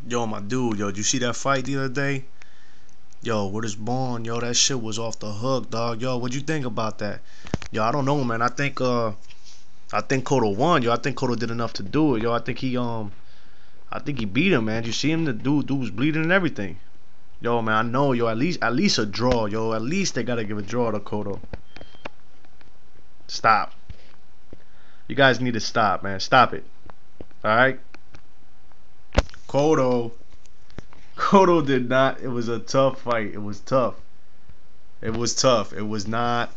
Yo, my dude, yo, did you see that fight the other day? Yo, with his bond, yo, that shit was off the hook, dog. Yo, what'd you think about that? Yo, I don't know, man. I think Cotto won, yo. I think Cotto did enough to do it, yo. I think he beat him, man. Did you see him? The dude was bleeding and everything. Yo, man, I know, yo. At least a draw, yo. At least they gotta give a draw to Cotto. Stop. You guys need to stop, man. Stop it. All right. Cotto. Cotto did not. It was a tough fight. It was tough. It was tough. It was not.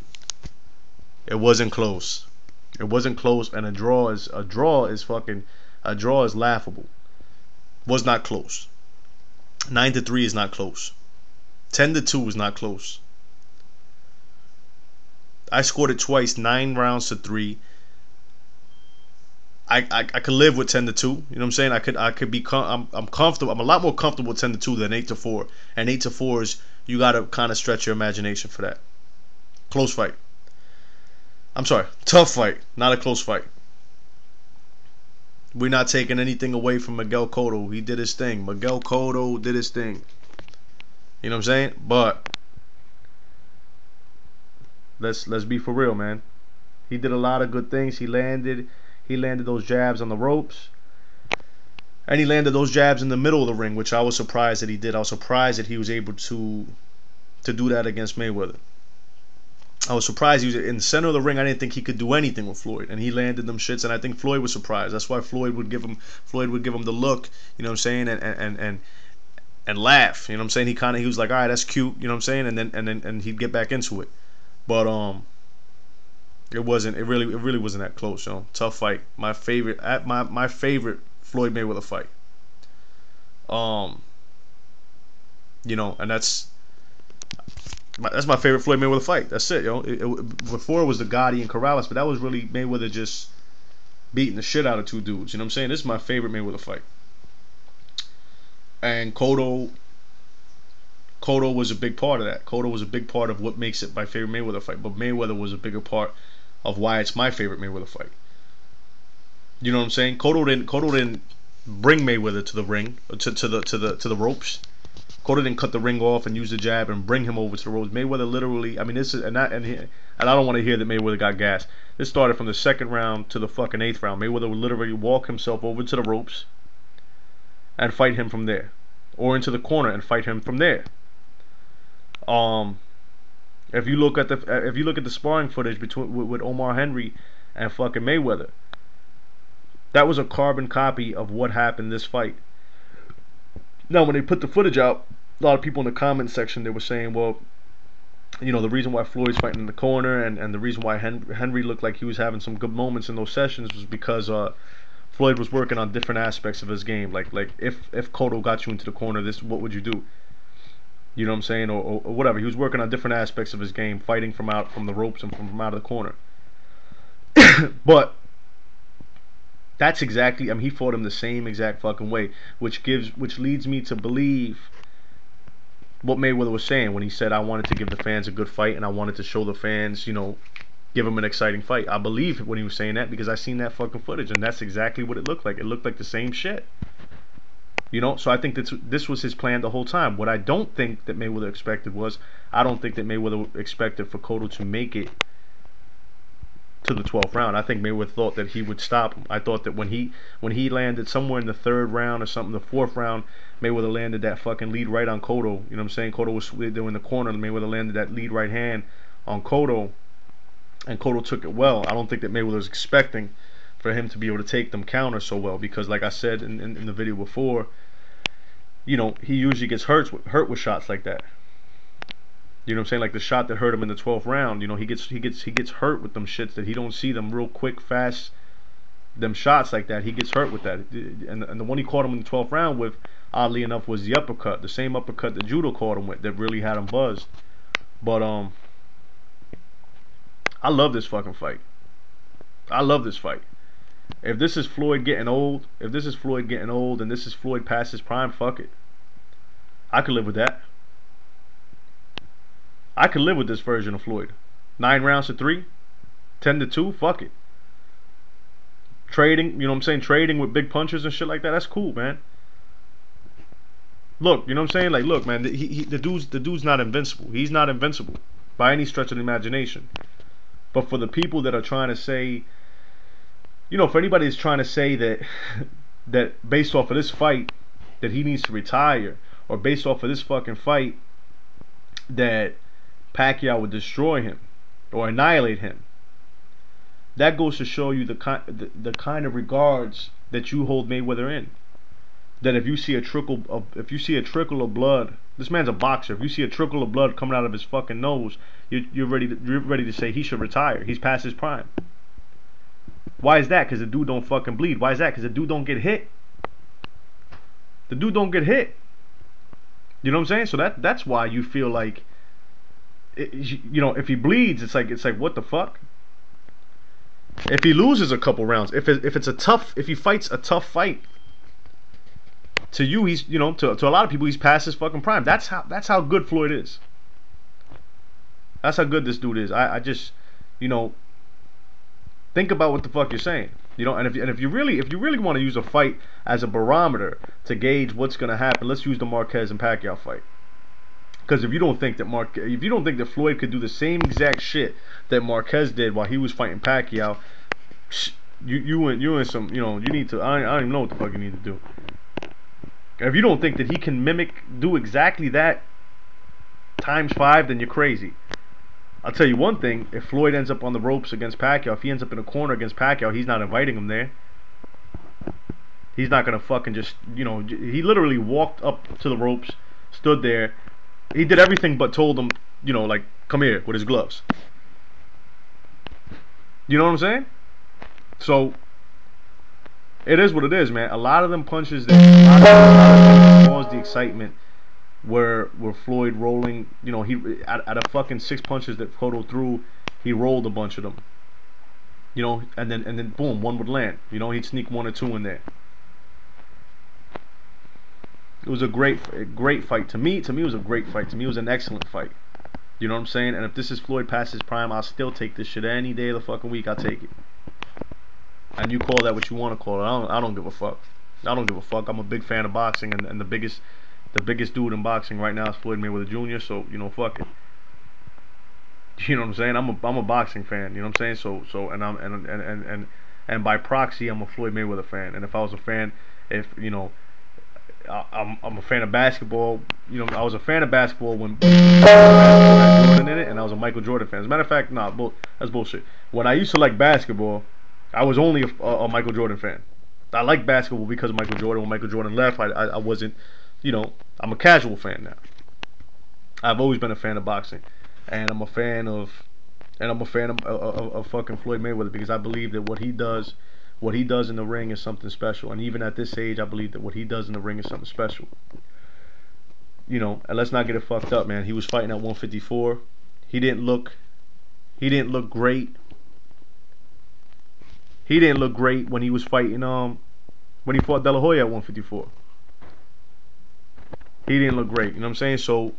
It wasn't close. It wasn't close, and a draw is laughable. Was not close. 9-3 is not close. 10-2 is not close. I scored it twice, 9 rounds to 3. I could live with 10-2. You know what I'm saying? I could be I'm comfortable. I'm a lot more comfortable with 10-2 than 8-4. And 8-4 is, you gotta kind of stretch your imagination for that. Close fight. I'm sorry, tough fight, not a close fight. We're not taking anything away from Miguel Cotto. He did his thing. Miguel Cotto did his thing. You know what I'm saying? But let's be for real, man. He did a lot of good things. He landed those jabs on the ropes. And he landed those jabs in the middle of the ring, which I was surprised that he did. I was surprised that he was able to do that against Mayweather. I was surprised he was in the center of the ring. I didn't think he could do anything with Floyd, and he landed them shits. And I think Floyd was surprised. That's why Floyd would give him the look. You know what I'm saying? And laugh. You know what I'm saying? He was like, all right, that's cute. You know what I'm saying? And he'd get back into it. But it really wasn't that close. Tough fight. My favorite Floyd Mayweather fight. Um, and that's my favorite Floyd Mayweather fight. That's it, yo. Before it was the Gotti and Corrales, but that was really Mayweather just beating the shit out of two dudes. You know what I'm saying? This is my favorite Mayweather fight. And Cotto was a big part of that. Cotto was a big part of what makes it my favorite Mayweather fight. But Mayweather was a bigger part of why it's my favorite Mayweather fight. You know what I'm saying? Cotto didn't bring Mayweather to the ring, to the ropes. Cotto didn't cut the ring off and use the jab and bring him over to the ropes. Mayweather literally, I mean, this is and I don't want to hear that Mayweather got gas. This started from the second round to the fucking eighth round. Mayweather would literally walk himself over to the ropes and fight him from there, or into the corner and fight him from there. Um, if you look at the sparring footage between with Omar Henry and fucking Mayweather, that was a carbon copy of what happened in this fight. Now, when they put the footage out, a lot of people in the comment section, they were saying, well, the reason why Floyd's fighting in the corner, and the reason why Henry looked like he was having some good moments in those sessions was because Floyd was working on different aspects of his game. Like if Cotto got you into the corner, what would you do? You know what I'm saying, or whatever. He was working on different aspects of his game, fighting from the ropes and from out of the corner. But that's exactly. I mean, he fought him the same exact fucking way, which leads me to believe what Mayweather was saying when he said, "I wanted to give the fans a good fight, and I wanted to show the fans, give them an exciting fight." I believe when he was saying that because I seen that fucking footage, and that's exactly what it looked like. It looked like the same shit. So I think that this was his plan the whole time. What I don't think that Mayweather expected was, I don't think that Mayweather expected for Cotto to make it to the 12th round. I think Mayweather thought that he would stop him. I thought that when he landed somewhere in the third round or something, the fourth round, Mayweather landed that fucking lead right on Cotto. You know what I'm saying? Cotto was they were in the corner, and Mayweather landed that lead right hand on Cotto, and Cotto took it well. I don't think that Mayweather was expecting for him to be able to take them counter so well, because like I said in the video before, he usually gets hurt with shots like that. You know what I'm saying? Like the shot that hurt him in the 12th round. He gets hurt with them shits that he don't see them real quick, fast. Them shots like that, he gets hurt with that. And the one he caught him in the 12th round with, oddly enough, was the uppercut, the same uppercut that Judo caught him with, that really had him buzzed. But I love this fucking fight. I love this fight. If this is Floyd getting old, and this is Floyd past his prime, fuck it. I could live with that. I could live with this version of Floyd. 9 rounds to 3, 10-2, fuck it. Trading, you know what I'm saying? Trading with big punches and shit like that, that's cool, man. Look, you know what I'm saying? Like, look, man, the dude's not invincible. He's not invincible by any stretch of the imagination. But for the people that are trying to say, for anybody that's trying to say that that based off of this fight that he needs to retire, or based off of this fucking fight that Pacquiao would destroy him or annihilate him, that goes to show you the kind of regards that you hold Mayweather in. That if you see a trickle of blood, this man's a boxer. If you see a trickle of blood coming out of his fucking nose, you're ready to say he should retire. He's past his prime. Why is that? Because the dude don't fucking bleed. Why is that? Because the dude don't get hit. The dude don't get hit. You know what I'm saying? So that's why you feel like, if he bleeds, it's like what the fuck. If he loses a couple rounds, if he fights a tough fight, to you he's to a lot of people he's past his fucking prime. That's how good Floyd is. That's how good this dude is. I just think about what the fuck you're saying. And if you really want to use a fight as a barometer to gauge what's gonna happen, let's use the Marquez and Pacquiao fight. Because if you don't think that Floyd could do the same exact shit that Marquez did while he was fighting Pacquiao, you in some you need to I don't even know what the fuck you need to do. If you don't think that he can do exactly that times 5, then you're crazy. I'll tell you one thing: if Floyd ends up on the ropes against Pacquiao, if he ends up in a corner against Pacquiao, he's not inviting him there. He's not gonna fucking just He literally walked up to the ropes, stood there. He did everything but told him, like, come here with his gloves. You know what I'm saying? So it is what it is, man. A lot of them punches that caused the excitement were Floyd rolling. He at a fucking 6 punches that Cotto threw, he rolled a bunch of them. And then boom, one would land. He'd sneak 1 or 2 in there. It was a great fight to me. To me, it was a great fight. To me, it was an excellent fight. You know what I'm saying? And if this is Floyd past his prime, I'll still take this shit any day of the fucking week. I'll take it. And you call that what you want to call it. I don't give a fuck. I don't give a fuck. I'm a big fan of boxing, and the biggest dude in boxing right now is Floyd Mayweather Jr. So fuck it. You know what I'm saying? I'm a boxing fan. You know what I'm saying? So and by proxy, I'm a Floyd Mayweather fan. And if I was a fan, I'm a fan of basketball. I was a fan of basketball when basketball had Jordan in it, and I was a Michael Jordan fan. As a matter of fact, that's bullshit. When I used to like basketball, I was only a Michael Jordan fan. I like basketball because of Michael Jordan. When Michael Jordan left, I wasn't. I'm a casual fan now. I've always been a fan of boxing, and I'm a fan of fucking Floyd Mayweather, because I believe that what he does in the ring is something special. And even at this age, I believe that what he does in the ring is something special. And let's not get it fucked up, man. He was fighting at 154. He didn't look great. He didn't look great when he was fighting when he fought De La Hoya at 154. He didn't look great. You know what I'm saying? So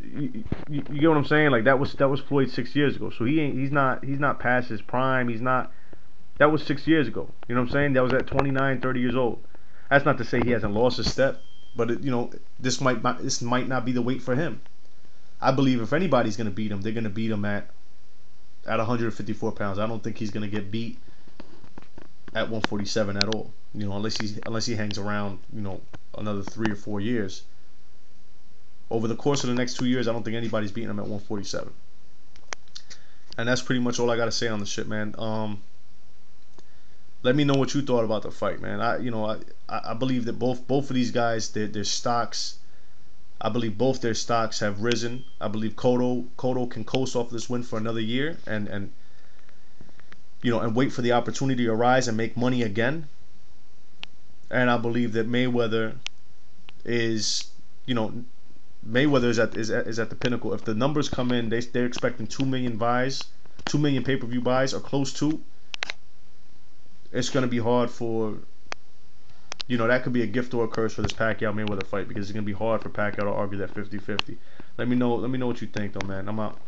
you get what I'm saying? Like that was Floyd 6 years ago. So he's not past his prime. That was 6 years ago. You know what I'm saying? That was at 29, 30 years old. That's not to say he hasn't lost a step, but this might not be the weight for him. I believe if anybody's gonna beat him, they're gonna beat him at 154 pounds. I don't think he's gonna get beat at 147 at all. Unless he hangs around, another 3 or 4 years. Over the course of the next 2 years, I don't think anybody's beating him at 147. And that's pretty much all I gotta say on the shit, man. Let me know what you thought about the fight, man. I believe that both of these guys, their stocks, I believe both their stocks have risen. I believe Cotto can coast off this win for another year and wait for the opportunity to arise and make money again. And I believe that Mayweather is at the pinnacle. If the numbers come in, they're expecting 2 million buys, 2 million pay-per-view buys, or close to. It's going to be hard for, that could be a gift or a curse for this Pacquiao Mayweather fight, because it's going to be hard for Pacquiao to argue that 50-50. Let me know what you think, though, man. I'm out.